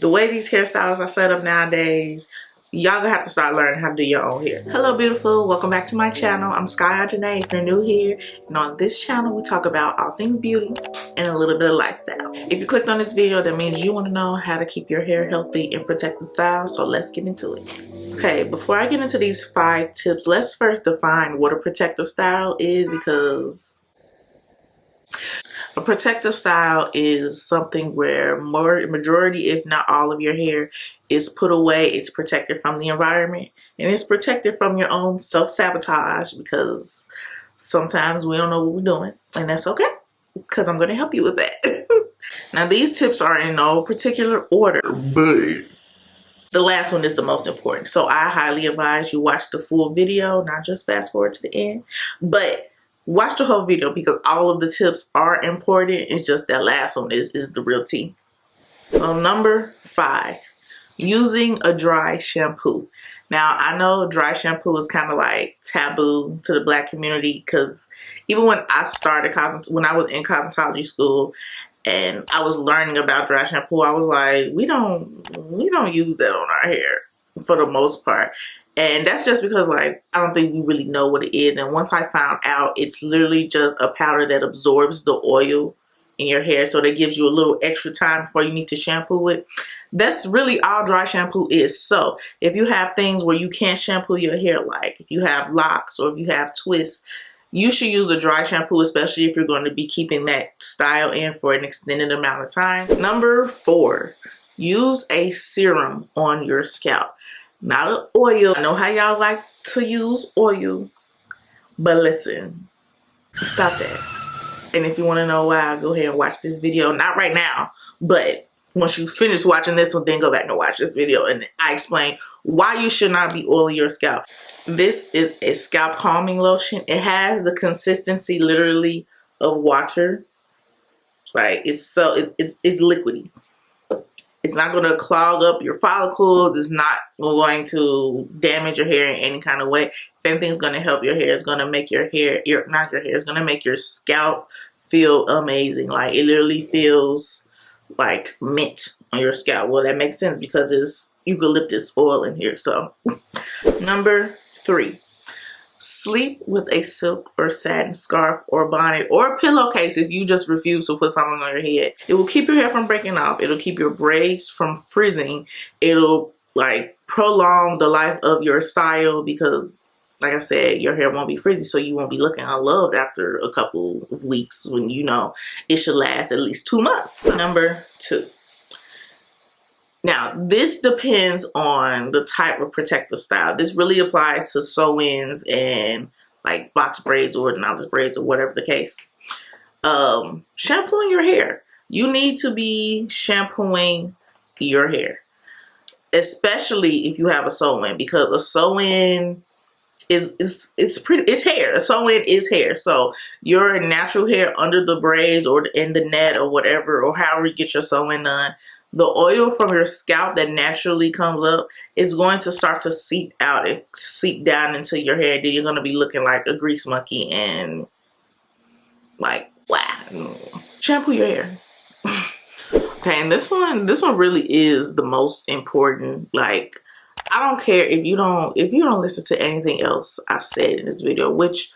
The way these hairstyles are set up nowadays, y'all gonna have to start learning how to do your own hair. Hello beautiful, welcome back to my channel. I'm Sky.Onjahnae if you're new here, and on this channel we talk about all things beauty and a little bit of lifestyle. If you clicked on this video, that means you want to know how to keep your hair healthy and protect the style, so let's get into it. Okay, before I get into these 5 tips, let's first define what a protective style is, because a protective style is something where majority, if not all of your hair is put away. It's protected from the environment, and it's protected from your own self-sabotage, because sometimes we don't know what we're doing, and that's okay, because I'm going to help you with that. Now, these tips are in no particular order, but the last one is the most important. So I highly advise you watch the full video, not just fast forward to the end, but watch the whole video, because all of the tips are important. It's just that last one is the real tea. So number 5, using a dry shampoo. Now, I know dry shampoo is kind of like taboo to the Black community, because even when I started when I was in cosmetology school and I was learning about dry shampoo, I was like, we don't use that on our hair for the most part. And that's just because, like, I don't think we really know what it is. And once I found out, it's literally just a powder that absorbs the oil in your hair, so that gives you a little extra time before you need to shampoo it. That's really all dry shampoo is. So if you have things where you can't shampoo your hair, like if you have locks or if you have twists, you should use a dry shampoo, especially if you're going to be keeping that style in for an extended amount of time. Number 4, use a serum on your scalp. Not an oil. I know how y'all like to use oil, but listen, stop that. And if you want to know why, go ahead and watch this video. Not right now, but once you finish watching this one, then go back and watch this video, and I explain why you should not be oiling your scalp. This is a scalp calming lotion. It has the consistency literally of water. Right? It's liquidy. It's not going to clog up your follicles. It's not going to damage your hair in any kind of way. If anything's going to help your hair, it's going to make your hair, it's going to make your scalp feel amazing. Like, it literally feels like mint on your scalp. Well, that makes sense because it's eucalyptus oil in here. So, number 3. Sleep with a silk or satin scarf or bonnet or a pillowcase if you just refuse to put something on your head. It will keep your hair from breaking off. It'll keep your braids from frizzing. It'll like prolong the life of your style, because like I said, your hair won't be frizzy, so you won't be looking unloved after a couple of weeks when you know it should last at least 2 months. Number 2. Now, this depends on the type of protective style. This really applies to sew-ins and like box braids or novice braids or whatever the case. Shampooing your hair. You need to be shampooing your hair, especially if you have a sew-in, because a sew-in it's hair. A sew-in is hair. So your natural hair under the braids or in the net or whatever, or however you get your sew-in done, the oil from your scalp that naturally comes up is going to start to seep out and seep down into your hair. Then you're going to be looking like a grease monkey and like, wow. Shampoo your hair. Okay, and this one really is the most important. Like, I don't care if you don't listen to anything else I said in this video, which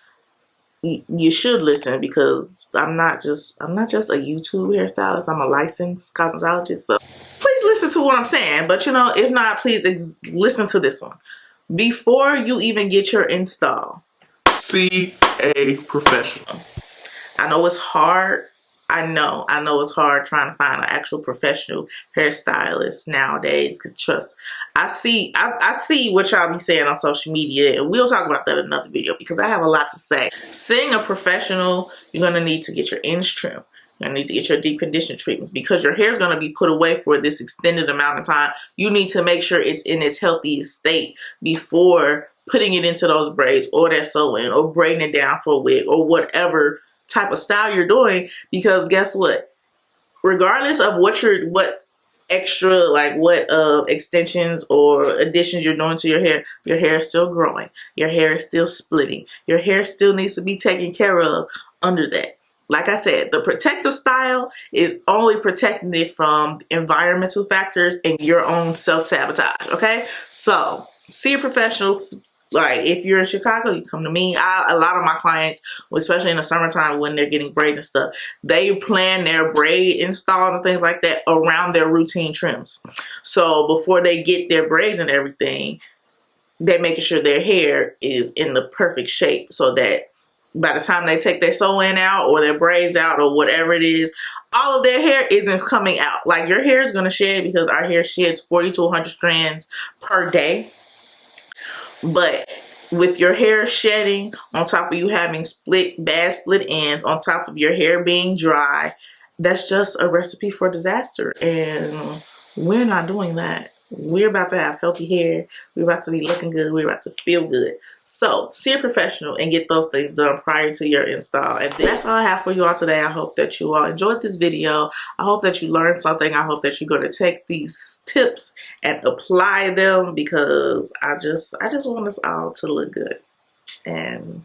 you should listen, because I'm not just a YouTube hairstylist. I'm a licensed cosmetologist, so please listen to what I'm saying. But you know, if not, please listen to this one before you even get your install. See a professional. I know it's hard. I know it's hard trying to find an actual professional hairstylist nowadays. Cause trust, I see what y'all be saying on social media, and we'll talk about that in another video because I have a lot to say. Seeing a professional, you're gonna need to get your ends trimmed. You're gonna need to get your deep condition treatments, because your hair is gonna be put away for this extended amount of time. You need to make sure it's in its healthiest state before putting it into those braids or that sew-in or braiding it down for a wig or whatever type of style you're doing, because guess what? Regardless of what extensions or additions you're doing to your hair is still growing. Your hair is still splitting. Your hair still needs to be taken care of under that. like I said, the protective style is only protecting it from environmental factors and your own self-sabotage, okay? So see a professional. Like if you're in Chicago, you come to me. A lot of my clients, especially in the summertime when they're getting braids and stuff, they plan their braid installs and things like that around their routine trims. So before they get their braids and everything, they're making sure their hair is in the perfect shape so that by the time they take their sew-in out or their braids out or whatever it is, all of their hair isn't coming out. Like your hair is going to shed because our hair sheds 40 to 100 strands per day. But with your hair shedding, on top of you having bad split ends, on top of your hair being dry, that's just a recipe for disaster. And we're not doing that. We're about to have healthy hair. We're about to be looking good. We're about to feel good. So see a professional and get those things done prior to your install. And that's all I have for you all today. I hope that you all enjoyed this video. I hope that you learned something. I hope that you're going to take these tips and apply them, because I just want us all to look good. And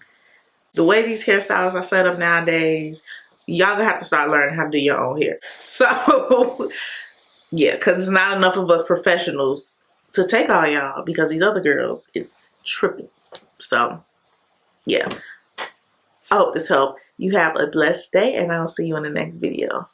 the way these hairstyles are set up nowadays, y'all gonna have to start learning how to do your own hair. So yeah, because it's not enough of us professionals to take all y'all, because these other girls is tripping. So yeah, I hope this helped. You have a blessed day, and I'll see you in the next video.